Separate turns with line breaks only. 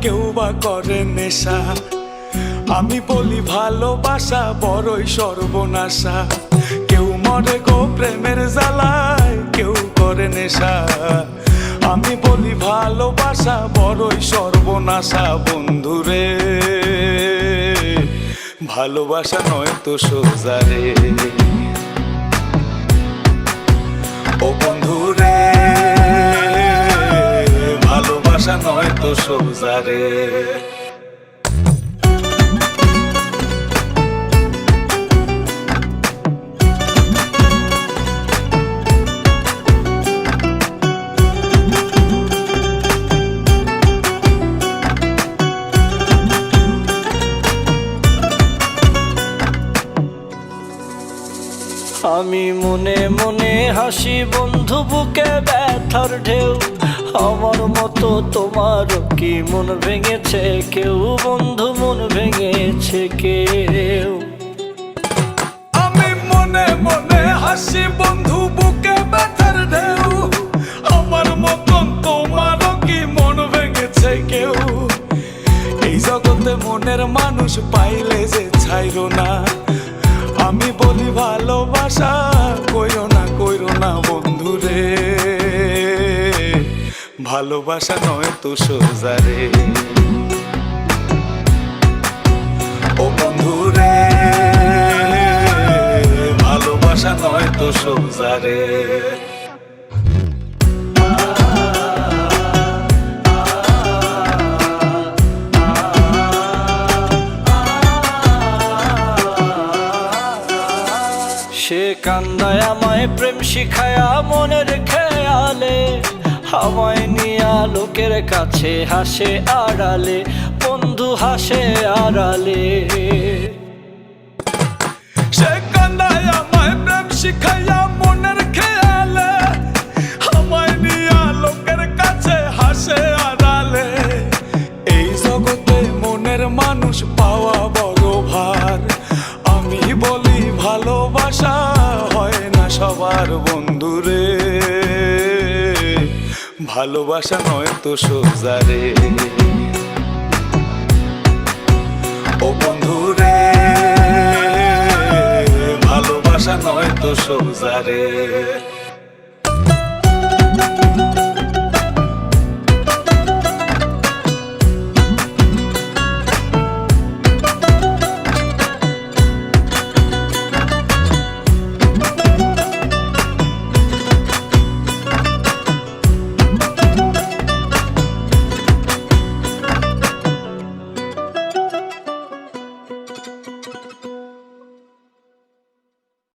কেউ বা করে নেশা। আমি বলি ভালোবাসা বড়ই সর্বনাশা। কেউ মরে গো প্রেমের জ্বালায়, কেউ করে নেশা। আমি বলি ভালোবাসা বড়ই সর্বনাশা। বন্ধুরে ভালোবাসা নয় তো সোজা রে। ও বন্ধুরে ভালোবাসা নয় তো সোজা রে।
আমি মনে মনে হাসি বন্ধু, বুকে ব্যথার ঢেউ। আমার মতো তোমার কি মন ভেঙেছে কেউ? বন্ধু মন ভেঙেছে কেউ?
আমি মনে মনে হাসি বন্ধু, বুকে ব্যথার ঢেউ। আমার মতন তোমারও কি মন ভেঙেছে কেউ? এই জগতে মনের মানুষ পাইলে যে ছাইরো না। আমি বলি ভালোবাসা কইরো না বন্ধুরে। ভালোবাসা নয় তো সোজা রে। ও বন্ধুরে ভালোবাসা নয় তো সোজা রে।
সে কান্দায় আমায় প্রেম শিখায়া মনের খেয়ালে, আমায় নিয়া লোকের কাছে হাসে আড়ালে। বন্ধু হাসে আড়ালে।
সে কান্দায় আমায় প্রেম শিখায়া মনের খেয়ালে, আমায় নিয়া লোকের কাছে হাসে আড়ালে। এই জগতে মনের মানুষ পাওয়া বড় ভার। আমি বলি ভালোবাসা হয় না সবার বন্ধুরে। ভালোবাসা নয় তো সোজা রে। ও বন্ধুরে ভালোবাসা নয় তো সোজা রে।